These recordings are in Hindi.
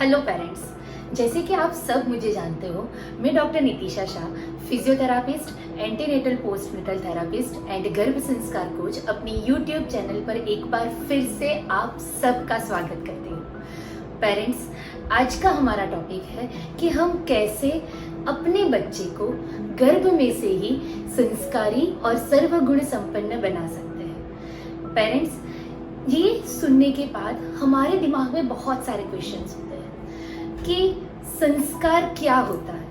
हेलो पेरेंट्स, जैसे कि आप सब मुझे जानते हो, मैं doctor Nitisha Shah, physiotherapist, antenatal postnatal therapist and गर्भ संस्कार कोच अपनी यूट्यूब चैनल पर एक बार फिर से आप सबका स्वागत करती हूँ। पेरेंट्स, आज का हमारा टॉपिक है कि हम कैसे अपने बच्चे को गर्भ में से ही संस्कारी और सर्वगुण संपन्न बना सकते हैं। पेरेंट्स, ये सुनने के बाद हमारे दिमाग में बहुत सारे क्वेश्चंस होते हैं कि संस्कार क्या होता है,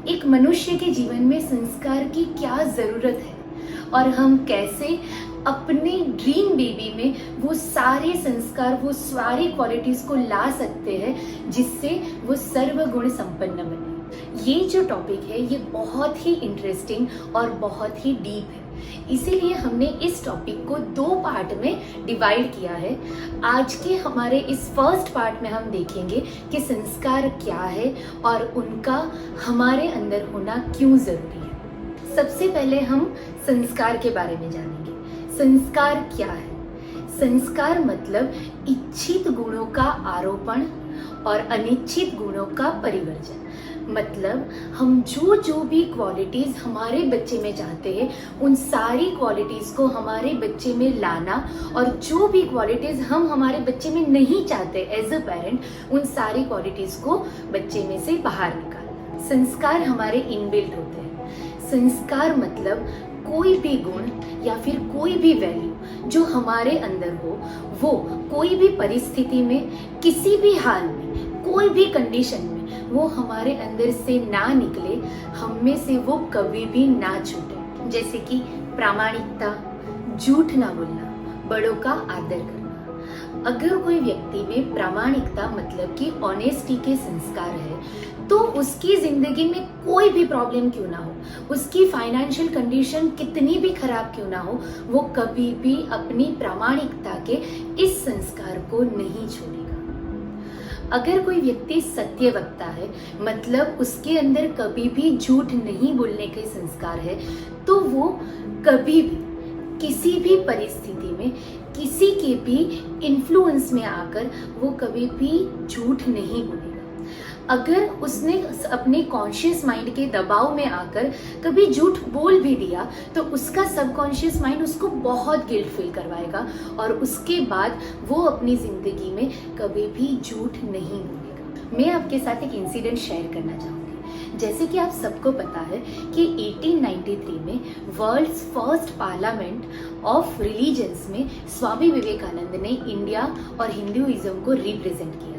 एक मनुष्य के जीवन में संस्कार की क्या ज़रूरत है और हम कैसे अपने ड्रीम बेबी में वो सारे संस्कार, वो सारी क्वालिटीज़ को ला सकते हैं जिससे वो सर्वगुण संपन्न बने। ये जो टॉपिक है ये बहुत ही इंटरेस्टिंग और बहुत ही डीप है, इसीलिए हमने इस टॉपिक को 2 पार्ट में डिवाइड किया है। आज के हमारे इस फर्स्ट पार्ट में हम देखेंगे कि संस्कार क्या है और उनका हमारे अंदर होना क्यों ज़रूरी है। सबसे पहले हम संस्कार के बारे में जानेंगे। संस्कार क्या है? संस्कार मतलब इच्छित गुणों का आरोपण और अनिच्छित गुणों का परिवर्जन। मतलब हम जो भी क्वालिटीज़ हमारे बच्चे में चाहते हैं उन सारी क्वालिटीज़ को हमारे बच्चे में लाना, और जो भी क्वालिटीज़ हम हमारे बच्चे में नहीं चाहते एज अ पेरेंट, उन सारी क्वालिटीज़ को बच्चे में से बाहर निकालना। संस्कार हमारे इनबिल्ट होते हैं। संस्कार मतलब कोई भी गुण या फिर कोई भी वैल्यू जो हमारे अंदर हो, वो कोई भी परिस्थिति में, किसी भी हाल में, कोई भी कंडीशन में वो हमारे अंदर से ना निकले, हम में से वो कभी भी ना छूटे। जैसे कि प्रामाणिकता, झूठ ना बोलना, बड़ों का आदर करना। अगर कोई व्यक्ति में प्रामाणिकता मतलब कि ऑनेस्टी के संस्कार है तो उसकी जिंदगी में कोई भी प्रॉब्लम क्यों ना हो, उसकी फाइनेंशियल कंडीशन कितनी भी खराब क्यों ना हो, वो कभी भी अपनी प्रामाणिकता के इस संस्कार को नहीं छोड़ेगा। अगर कोई व्यक्ति सत्य वक्ता है मतलब उसके अंदर कभी भी झूठ नहीं बोलने के संस्कार है, तो वो कभी भी किसी भी परिस्थिति में, किसी के भी इन्फ्लुएंस में आकर वो कभी भी झूठ नहीं बोलेगा। अगर उसने अपने कॉन्शियस माइंड के दबाव में आकर कभी झूठ बोल भी दिया तो उसका सबकॉन्शियस माइंड उसको बहुत गिल्ट फील करवाएगा और उसके बाद वो अपनी जिंदगी में कभी भी झूठ नहीं बोलेगा। मैं आपके साथ एक इंसिडेंट शेयर करना चाहूँगी। जैसे कि आप सबको पता है कि 1893 में world's first parliament of religions में स्वामी विवेकानंद ने इंडिया और हिंदुइज्म को रिप्रेजेंट किया था।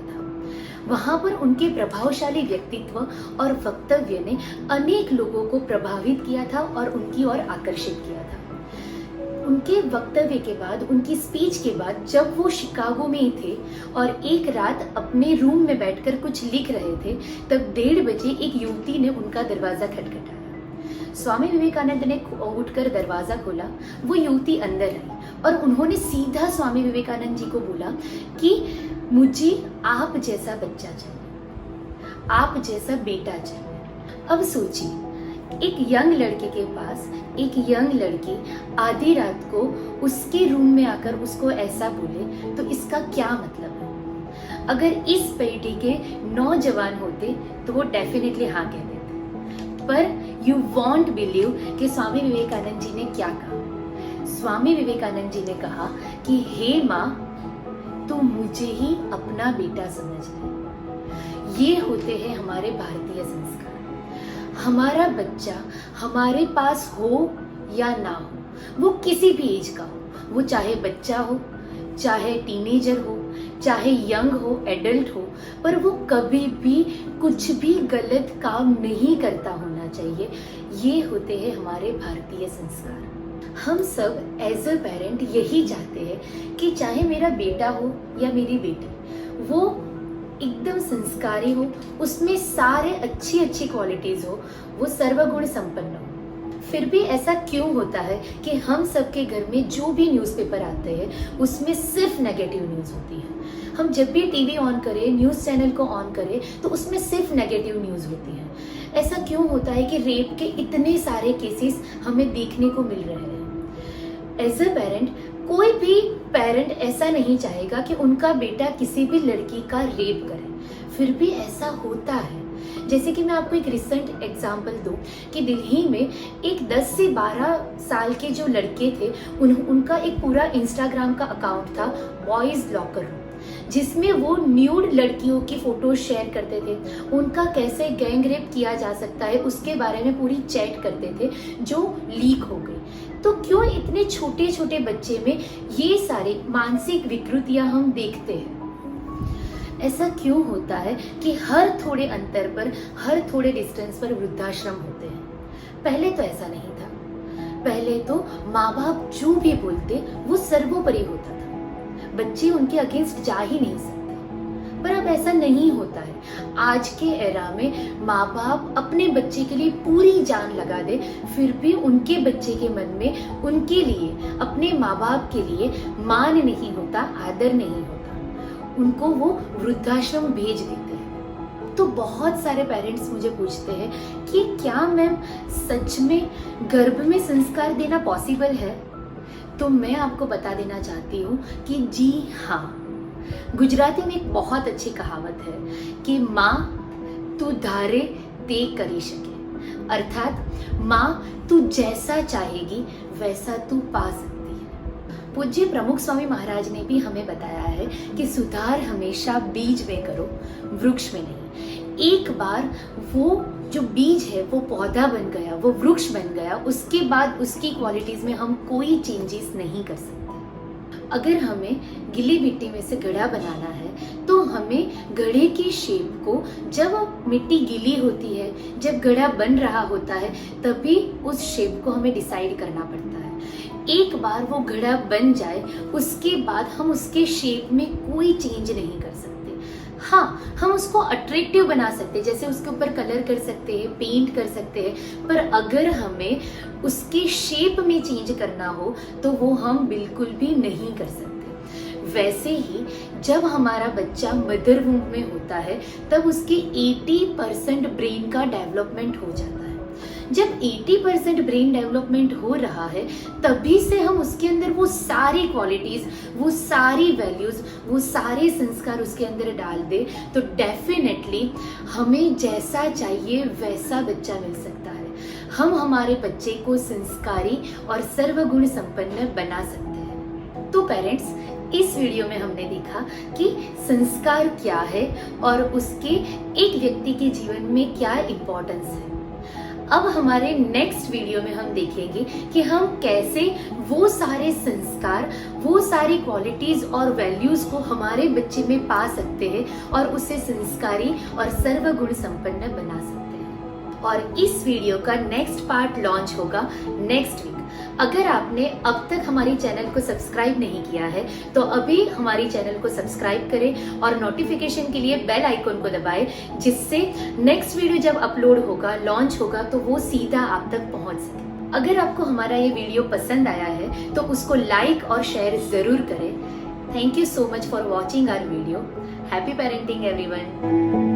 वहाँ पर उनके प्रभावशाली व्यक्तित्व और वक्तव्य ने अनेक लोगों को प्रभावित किया था और उनकी ओर आकर्षित किया था। उनके वक्तव्य के बाद, उनकी स्पीच के बाद, जब वो शिकागो में ही थे और एक रात अपने रूम में बैठकर कुछ लिख रहे थे, तब 1:30 बजे एक युवती ने उनका दरवाजा खटखटाया। स्वामी विवेकानंद ने उठकर दरवाजा खोला। वो युवती अंदर आई और उन्होंने सीधा स्वामी विवेकानंद जी को बोला कि मुझे आप जैसा बच्चा चाहिए, आप जैसा बेटा चाहिए। अब सोचिए, एक यंग लड़के के पास एक यंग लड़की आधी रात को उसके रूम में आकर उसको ऐसा बोले तो इसका क्या मतलब है? अगर इस पीढ़ी के नौजवान होते तो वो डेफिनेटली हाँ कह देते। पर यू वॉन्ट बिलीव कि स्वामी विवेकानंद जी ने क्या कहा। स्वामी विवेकानंद जी ने कहा कि हे माँ, तो मुझे ही अपना बेटा समझ ले। ये होते हैं हमारे भारतीय संस्कार। हमारा बच्चा हमारे पास हो या ना हो, वो किसी भी एज का हो, वो चाहे बच्चा हो, चाहे टीनेजर हो, चाहे यंग हो, एडल्ट हो, पर वो कभी भी कुछ भी गलत काम नहीं करता होना चाहिए। ये होते हैं हमारे भारतीय संस्कार। हम सब एज अ पेरेंट यही चाहते हैं कि चाहे मेरा बेटा हो या मेरी बेटी, वो एकदम संस्कारी हो, उसमें सारे अच्छी क्वालिटीज़ हो, वो सर्वगुण संपन्न हो। फिर भी ऐसा क्यों होता है कि हम सबके घर में जो भी न्यूज़पेपर आते हैं उसमें सिर्फ नेगेटिव न्यूज़ होती है। हम जब भी टीवी ऑन करें, न्यूज़ चैनल को ऑन करें तो उसमें सिर्फ नेगेटिव न्यूज़ होती है। ऐसा क्यों होता है कि रेप के इतने सारे केसेस हमें देखने को मिल रहे हैं? एज अ पेरेंट कोई भी पेरेंट ऐसा नहीं चाहेगा कि उनका बेटा किसी भी लड़की का रेप करे, फिर भी ऐसा होता है। जैसे कि मैं आपको एक रिसेंट एग्जांपल दूं कि दिल्ली में एक 10 से 12 साल के जो लड़के थे उनका एक पूरा इंस्टाग्राम का अकाउंट था बॉयज लॉकर रूम, जिसमें वो न्यूड लड़कियों की फोटो शेयर करते थे। उनका कैसे गैंग रेप किया जा सकता है उसके बारे में पूरी चैट करते थे जो लीक हो गई। तो क्यों इतने छोटे छोटे बच्चे में ये सारी मानसिक विकृतियां हम देखते हैं? ऐसा क्यों होता है कि हर थोड़े अंतर पर, हर थोड़े डिस्टेंस पर वृद्धाश्रम होते हैं? पहले तो ऐसा नहीं था। पहले तो माँ बाप जो भी बोलते वो सर्वोपरि होता था, बच्चे उनके अगेंस्ट जा ही नहीं सकते। पर अब ऐसा नहीं होता है। आज के एरा में माँ बाप अपने बच्चे के लिए पूरी जान लगा दे, फिर भी उनके बच्चे के मन में उनके लिए, अपने माँ बाप के लिए मान नहीं होता, आदर नहीं होता, उनको वो वृद्धाश्रम भेज देते हैं। तो बहुत सारे पेरेंट्स मुझे पूछते हैं कि क्या मैम सच में गर्भ में संस्कार देना पॉसिबल है? तो मैं आपको बता देना चाहती हूँ कि जी हाँ। गुजराती में एक बहुत अच्छी कहावत है कि माँ तू धारे ते करी सके, अर्थात माँ तू जैसा चाहेगी वैसा तू पा सकती है। पूज्य प्रमुख स्वामी महाराज ने भी हमें बताया है कि सुधार हमेशा बीज में करो, वृक्ष में नहीं। एक बार वो जो बीज है वो पौधा बन गया, वो वृक्ष बन गया, उसके बाद उसकी क्वालिटीज में हम कोई चेंजेस नहीं कर सकते। अगर हमें गीली मिट्टी में से घड़ा बनाना है तो हमें घड़े की शेप को, जब मिट्टी गीली होती है, जब घड़ा बन रहा होता है, तभी उस शेप को हमें डिसाइड करना पड़ता है। एक बार वो घड़ा बन जाए उसके बाद हम उसके शेप में कोई चेंज नहीं कर सकते। हाँ, हम उसको अट्रैक्टिव बना सकते हैं, जैसे उसके ऊपर कलर कर सकते हैं, पेंट कर सकते हैं, पर अगर हमें उसके शेप में चेंज करना हो तो वो हम बिल्कुल भी नहीं कर सकते। वैसे ही जब हमारा बच्चा मदर वूम्ब में होता है तब उसके 80% ब्रेन का डेवलपमेंट हो जाता है। जब 80% ब्रेन डेवलपमेंट हो रहा है तभी से हम उसके अंदर वो सारी क्वालिटीज, वो सारी वैल्यूज, वो सारे संस्कार उसके अंदर डाल दे तो डेफिनेटली हमें जैसा चाहिए वैसा बच्चा मिल सकता है। हम हमारे बच्चे को संस्कारी और सर्वगुण संपन्न बना सकते हैं। तो पेरेंट्स, इस वीडियो में हमने देखा कि संस्कार क्या है और उसके एक व्यक्ति के जीवन में क्या इम्पोर्टेंस है। अब हमारे नेक्स्ट वीडियो में हम देखेंगे कि हम कैसे वो सारे संस्कार, वो सारी क्वालिटीज और वैल्यूज को हमारे बच्चे में पा सकते हैं और उसे संस्कारी और सर्वगुण संपन्न बना सकते हैं। और इस वीडियो का नेक्स्ट पार्ट लॉन्च होगा नेक्स्ट वीक। अगर आपने अब तक हमारी चैनल को सब्सक्राइब नहीं किया है तो अभी हमारी चैनल को सब्सक्राइब करें और नोटिफिकेशन के लिए बेल आइकन को दबाएं, जिससे नेक्स्ट वीडियो जब अपलोड होगा, लॉन्च होगा, तो वो सीधा आप तक पहुंच सके। अगर आपको हमारा ये वीडियो पसंद आया है तो उसको लाइक और शेयर जरूर करें। Thank you so much for watching our video. Happy parenting everyone.